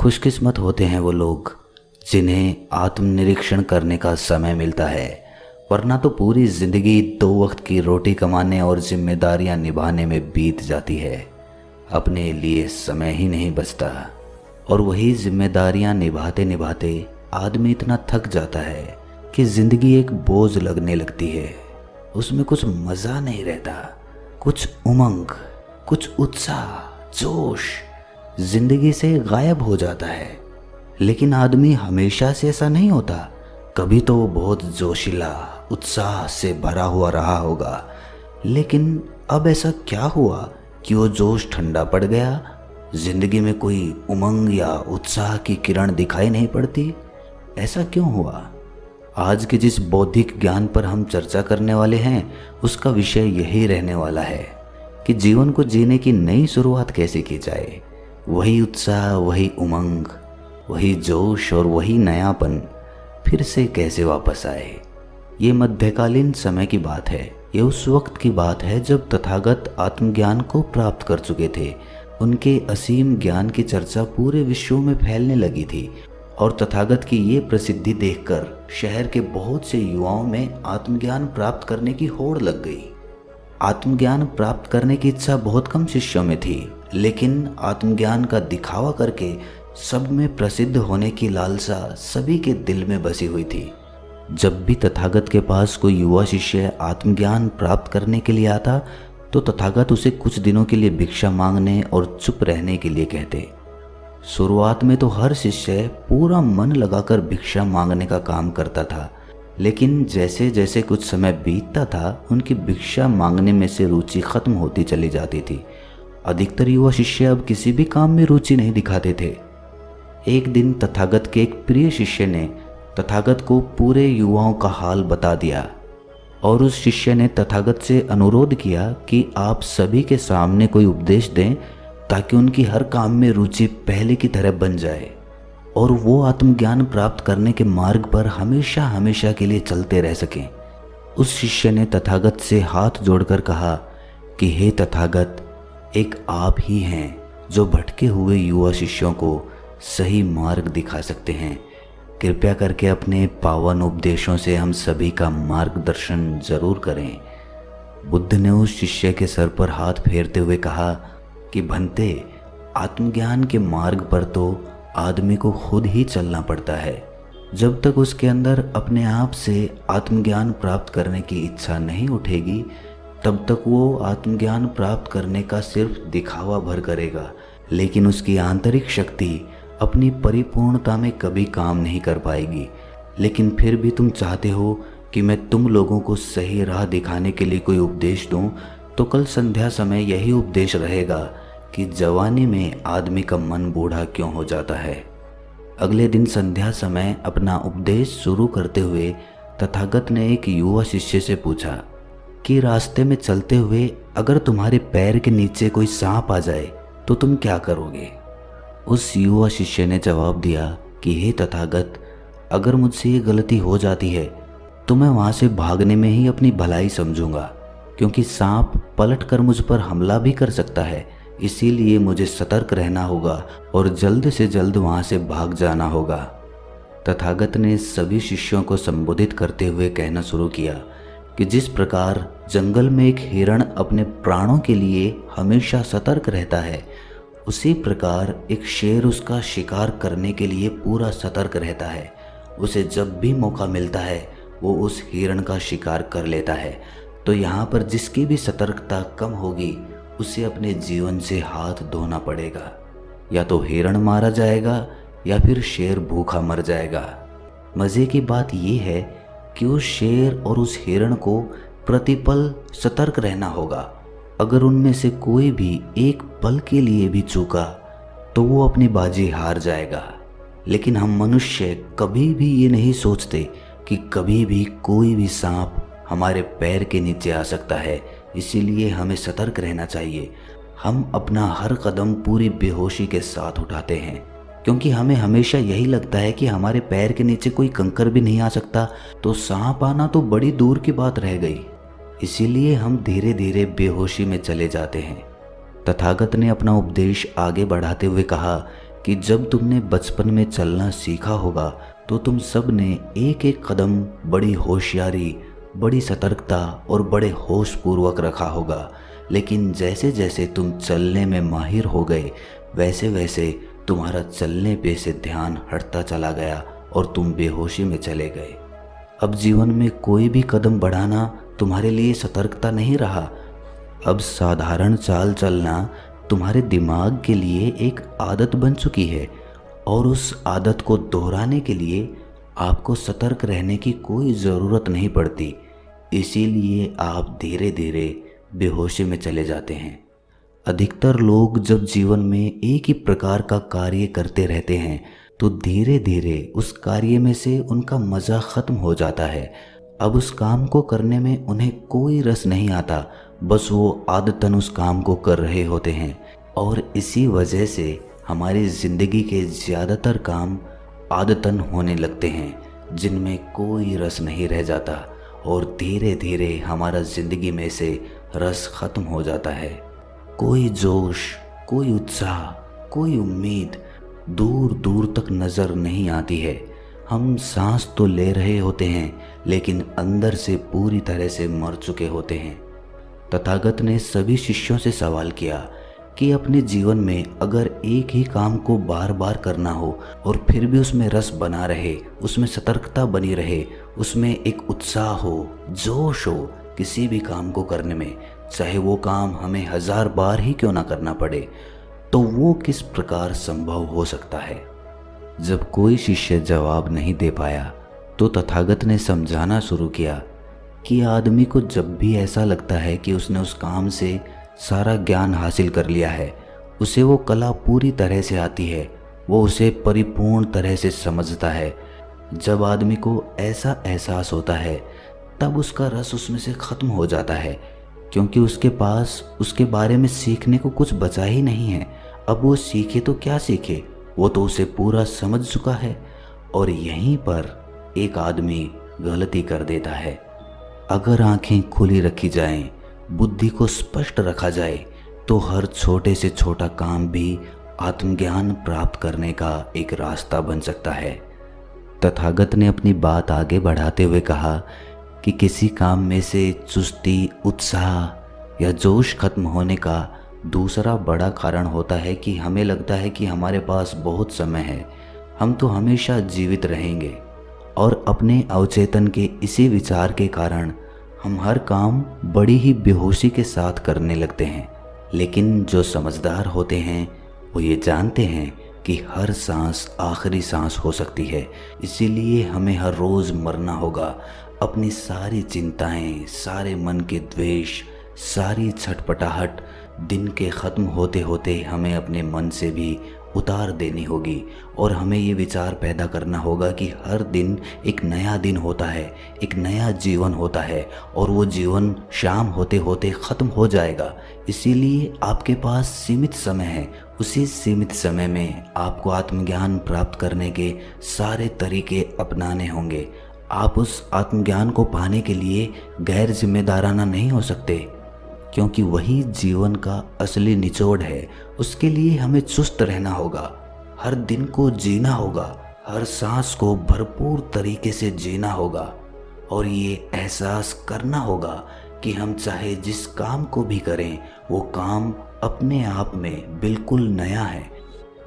खुशकिस्मत होते हैं वो लोग जिन्हें आत्मनिरीक्षण करने का समय मिलता है, वरना तो पूरी जिंदगी दो वक्त की रोटी कमाने और जिम्मेदारियां निभाने में बीत जाती है। अपने लिए समय ही नहीं बचता और वही जिम्मेदारियां निभाते निभाते आदमी इतना थक जाता है कि जिंदगी एक बोझ लगने लगती है। उसमें कुछ मज़ा नहीं रहता, कुछ उमंग, कुछ उत्साह, जोश जिंदगी से गायब हो जाता है। लेकिन आदमी हमेशा से ऐसा नहीं होता। कभी तो वो बहुत जोशीला, उत्साह से भरा हुआ रहा होगा, लेकिन अब ऐसा क्या हुआ कि वो जोश ठंडा पड़ गया? जिंदगी में कोई उमंग या उत्साह की किरण दिखाई नहीं पड़ती। ऐसा क्यों हुआ? आज के जिस बौद्धिक ज्ञान पर हम चर्चा करने वाले हैं, उसका विषय यही रहने वाला है कि जीवन को जीने की नई शुरुआत कैसे की जाए। वही उत्साह, वही उमंग, वही जोश और वही नयापन फिर से कैसे वापस आए। ये मध्यकालीन समय की बात है। ये उस वक्त की बात है जब तथागत आत्मज्ञान को प्राप्त कर चुके थे। उनके असीम ज्ञान की चर्चा पूरे विश्व में फैलने लगी थी और तथागत की ये प्रसिद्धि देखकर शहर के बहुत से युवाओं में आत्मज्ञान प्राप्त करने की होड़ लग गई। आत्मज्ञान प्राप्त करने की इच्छा बहुत कम शिष्यों में थी, लेकिन आत्मज्ञान का दिखावा करके सब में प्रसिद्ध होने की लालसा सभी के दिल में बसी हुई थी। जब भी तथागत के पास कोई युवा शिष्य आत्मज्ञान प्राप्त करने के लिए आता, तो तथागत उसे कुछ दिनों के लिए भिक्षा मांगने और चुप रहने के लिए कहते। शुरुआत में तो हर शिष्य पूरा मन लगाकर भिक्षा मांगने का काम करता था, लेकिन जैसे जैसे कुछ समय बीतता था, उनकी भिक्षा मांगने में से रुचि खत्म होती चली जाती थी। अधिकतर युवा शिष्य अब किसी भी काम में रुचि नहीं दिखाते थे। एक दिन तथागत के एक प्रिय शिष्य ने तथागत को पूरे युवाओं का हाल बता दिया और उस शिष्य ने तथागत से अनुरोध किया कि आप सभी के सामने कोई उपदेश दें ताकि उनकी हर काम में रुचि पहले की तरह बन जाए और वो आत्मज्ञान प्राप्त करने के मार्ग पर हमेशा हमेशा के लिए चलते रह सकें। उस शिष्य ने तथागत से हाथ जोड़कर कहा कि हे तथागत, एक आप ही हैं जो भटके हुए युवा शिष्यों को सही मार्ग दिखा सकते हैं। कृपया करके अपने पावन उपदेशों से हम सभी का मार्गदर्शन जरूर करें। बुद्ध ने उस शिष्य के सर पर हाथ फेरते हुए कहा कि भंते, आत्मज्ञान के मार्ग पर तो आदमी को खुद ही चलना पड़ता है। जब तक उसके अंदर अपने आप से आत्मज्ञान प्राप्त करने की इच्छा नहीं उठेगी, तब तक वो आत्मज्ञान प्राप्त करने का सिर्फ दिखावा भर करेगा, लेकिन उसकी आंतरिक शक्ति अपनी परिपूर्णता में कभी काम नहीं कर पाएगी। लेकिन फिर भी तुम चाहते हो कि मैं तुम लोगों को सही राह दिखाने के लिए कोई उपदेश दूं, तो कल संध्या समय यही उपदेश रहेगा कि जवानी में आदमी का मन बूढ़ा क्यों हो जाता है। अगले दिन संध्या समय अपना उपदेश शुरू करते हुए तथागत ने एक युवा शिष्य से पूछा कि रास्ते में चलते हुए अगर तुम्हारे पैर के नीचे कोई सांप आ जाए तो तुम क्या करोगे? उस युवा शिष्य ने जवाब दिया कि हे तथागत, अगर मुझसे ये गलती हो जाती है तो मैं वहाँ से भागने में ही अपनी भलाई समझूंगा, क्योंकि सांप पलट कर मुझ पर हमला भी कर सकता है। इसीलिए मुझे सतर्क रहना होगा और जल्द से जल्द वहाँ से भाग जाना होगा। तथागत ने सभी शिष्यों को संबोधित करते हुए कहना शुरू किया कि जिस प्रकार जंगल में एक हिरण अपने प्राणों के लिए हमेशा सतर्क रहता है, उसी प्रकार एक शेर उसका शिकार करने के लिए पूरा सतर्क रहता है। उसे जब भी मौका मिलता है वो उस हिरण का शिकार कर लेता है। तो यहाँ पर जिसकी भी सतर्कता कम होगी, उसे अपने जीवन से हाथ धोना पड़ेगा। या तो हिरण मारा जाएगा या फिर शेर भूखा मर जाएगा। मज़े की बात यह है कि उस शेर और उस हिरण को प्रतिपल सतर्क रहना होगा। अगर उनमें से कोई भी एक पल के लिए भी चूका तो वो अपनी बाजी हार जाएगा। लेकिन हम मनुष्य कभी भी ये नहीं सोचते कि कभी भी कोई भी सांप हमारे पैर के नीचे आ सकता है। इसीलिए हमें सतर्क रहना चाहिए। हम अपना हर कदम पूरी बेहोशी के साथ उठाते हैं, क्योंकि हमें हमेशा यही लगता है कि हमारे पैर के नीचे कोई कंकर भी नहीं आ सकता, तो सांप आना तो बड़ी दूर की बात रह गई। इसीलिए हम धीरे धीरे बेहोशी में चले जाते हैं। तथागत ने अपना उपदेश आगे बढ़ाते हुए कहा कि जब तुमने बचपन में चलना सीखा होगा तो तुम सब ने एक एक कदम बड़ी होशियारी, बड़ी सतर्कता और बड़े होश पूर्वक रखा होगा। लेकिन जैसे जैसे तुम चलने में माहिर हो गए वैसे वैसे तुम्हारा चलने पे से ध्यान हटता चला गया और तुम बेहोशी में चले गए। अब जीवन में कोई भी कदम बढ़ाना तुम्हारे लिए सतर्कता नहीं रहा। अब साधारण चाल चलना तुम्हारे दिमाग के लिए एक आदत बन चुकी है और उस आदत को दोहराने के लिए आपको सतर्क रहने की कोई ज़रूरत नहीं पड़ती। इसीलिए आप धीरे धीरे बेहोशी में चले जाते हैं। अधिकतर लोग जब जीवन में एक ही प्रकार का कार्य करते रहते हैं तो धीरे धीरे उस कार्य में से उनका मज़ा ख़त्म हो जाता है। अब उस काम को करने में उन्हें कोई रस नहीं आता, बस वो आदतन उस काम को कर रहे होते हैं। और इसी वजह से हमारी ज़िंदगी के ज़्यादातर काम आदतन होने लगते हैं जिनमें कोई रस नहीं रह जाता और धीरे धीरे हमारा ज़िंदगी में से रस ख़त्म हो जाता है। कोई जोश, कोई उत्साह, कोई उम्मीद दूर दूर तक नज़र नहीं आती है। हम सांस तो ले रहे होते हैं लेकिन अंदर से पूरी तरह से मर चुके होते हैं। तथागत ने सभी शिष्यों से सवाल किया कि अपने जीवन में अगर एक ही काम को बार बार करना हो और फिर भी उसमें रस बना रहे, उसमें सतर्कता बनी रहे, उसमें एक उत्साह हो, जोश हो किसी भी काम को करने में, चाहे वो काम हमें 1000 बार ही क्यों ना करना पड़े, तो वो किस प्रकार संभव हो सकता है। जब कोई शिष्य जवाब नहीं दे पाया तो तथागत ने समझाना शुरू किया कि आदमी को जब भी ऐसा लगता है कि उसने उस काम से सारा ज्ञान हासिल कर लिया है, उसे वो कला पूरी तरह से आती है, वो उसे परिपूर्ण तरह से समझता है, जब आदमी को ऐसा एहसास होता है तब उसका रस उसमें से ख़त्म हो जाता है, क्योंकि उसके पास उसके बारे में सीखने को कुछ बचा ही नहीं है। अब वो सीखे तो क्या सीखे, वो तो उसे पूरा समझ चुका है। और यहीं पर एक आदमी गलती कर देता है। अगर आंखें खुली रखी जाएं, बुद्धि को स्पष्ट रखा जाए तो हर छोटे से छोटा काम भी आत्मज्ञान प्राप्त करने का एक रास्ता बन सकता है। तथागत ने अपनी बात आगे बढ़ाते हुए कहा कि किसी काम में से चुस्ती, उत्साह या जोश खत्म होने का दूसरा बड़ा कारण होता है कि हमें लगता है कि हमारे पास बहुत समय है, हम तो हमेशा जीवित रहेंगे। और अपने अवचेतन के इसी विचार के कारण हम हर काम बड़ी ही बेहोशी के साथ करने लगते हैं। लेकिन जो समझदार होते हैं वो ये जानते हैं कि हर सांस आखिरी सांस हो सकती है, इसीलिए हमें हर रोज़ मरना होगा। अपनी सारी चिंताएं, सारे मन के द्वेष, सारी छटपटाहट दिन के ख़त्म होते होते हमें अपने मन से भी उतार देनी होगी और हमें ये विचार पैदा करना होगा कि हर दिन एक नया दिन होता है, एक नया जीवन होता है और वो जीवन शाम होते होते ख़त्म हो जाएगा। इसीलिए आपके पास सीमित समय है, उसी सीमित समय में आपको आत्मज्ञान प्राप्त करने के सारे तरीके अपनाने होंगे। आप उस आत्मज्ञान को पाने के लिए गैर जिम्मेदाराना नहीं हो सकते, क्योंकि वही जीवन का असली निचोड़ है। उसके लिए हमें चुस्त रहना होगा, हर दिन को जीना होगा, हर सांस को भरपूर तरीके से जीना होगा और ये एहसास करना होगा कि हम चाहे जिस काम को भी करें वो काम अपने आप में बिल्कुल नया है।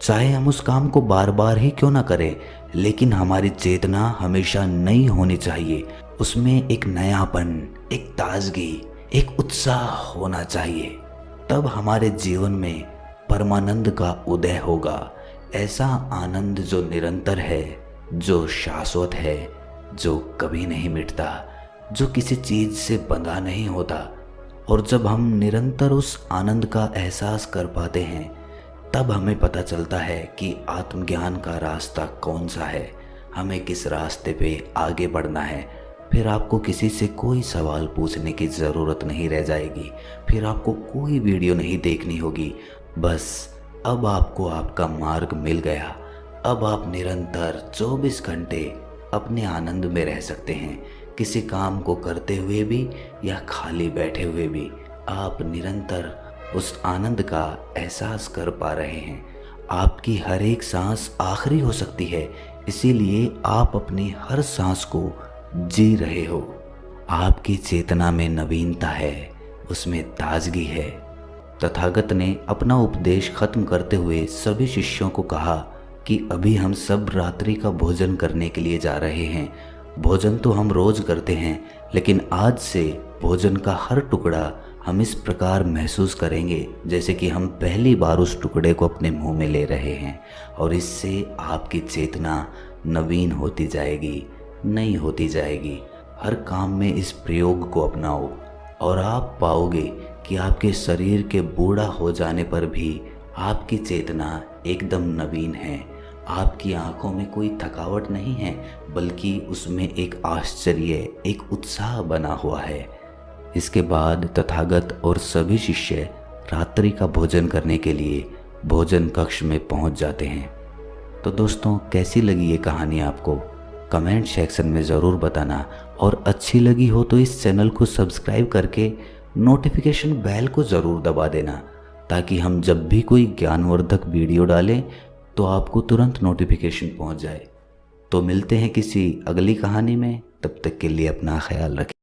चाहे हम उस काम को बार बार ही क्यों ना करें, लेकिन हमारी चेतना हमेशा नई होनी चाहिए। उसमें एक नयापन, एक ताजगी, एक उत्साह होना चाहिए। तब हमारे जीवन में परमानंद का उदय होगा, ऐसा आनंद जो निरंतर है, जो शाश्वत है, जो कभी नहीं मिटता, जो किसी चीज़ से बंधा नहीं होता। और जब हम निरंतर उस आनंद का एहसास कर पाते हैं तब हमें पता चलता है कि आत्मज्ञान का रास्ता कौन सा है, हमें किस रास्ते पे आगे बढ़ना है। फिर आपको किसी से कोई सवाल पूछने की ज़रूरत नहीं रह जाएगी, फिर आपको कोई वीडियो नहीं देखनी होगी। बस अब आपको आपका मार्ग मिल गया। अब आप निरंतर 24 घंटे अपने आनंद में रह सकते हैं, किसी काम को करते हुए भी या खाली बैठे हुए भी। आप निरंतर उस आनंद का एहसास कर पा रहे हैं। आपकी हर एक सांस आखिरी हो सकती है, इसीलिए आप अपनी हर सांस को जी रहे हो। आपकी चेतना में नवीनता है, उसमें ताजगी है। तथागत ने अपना उपदेश खत्म करते हुए सभी शिष्यों को कहा कि अभी हम सब रात्रि का भोजन करने के लिए जा रहे हैं। भोजन तो हम रोज करते हैं, लेकिन आज से भोजन का हर टुकड़ा हम इस प्रकार महसूस करेंगे जैसे कि हम पहली बार उस टुकड़े को अपने मुंह में ले रहे हैं, और इससे आपकी चेतना नवीन होती जाएगी, नई होती जाएगी। हर काम में इस प्रयोग को अपनाओ और आप पाओगे कि आपके शरीर के बूढ़ा हो जाने पर भी आपकी चेतना एकदम नवीन है। आपकी आंखों में कोई थकावट नहीं है, बल्कि उसमें एक आश्चर्य, एक उत्साह बना हुआ है। इसके बाद तथागत और सभी शिष्य रात्रि का भोजन करने के लिए भोजन कक्ष में पहुंच जाते हैं। तो दोस्तों, कैसी लगी ये कहानी आपको? कमेंट सेक्शन में ज़रूर बताना, और अच्छी लगी हो तो इस चैनल को सब्सक्राइब करके नोटिफिकेशन बेल को ज़रूर दबा देना, ताकि हम जब भी कोई ज्ञानवर्धक वीडियो डालें तो आपको तुरंत नोटिफिकेशन पहुंच जाए। तो मिलते हैं किसी अगली कहानी में, तब तक के लिए अपना ख्याल रखें।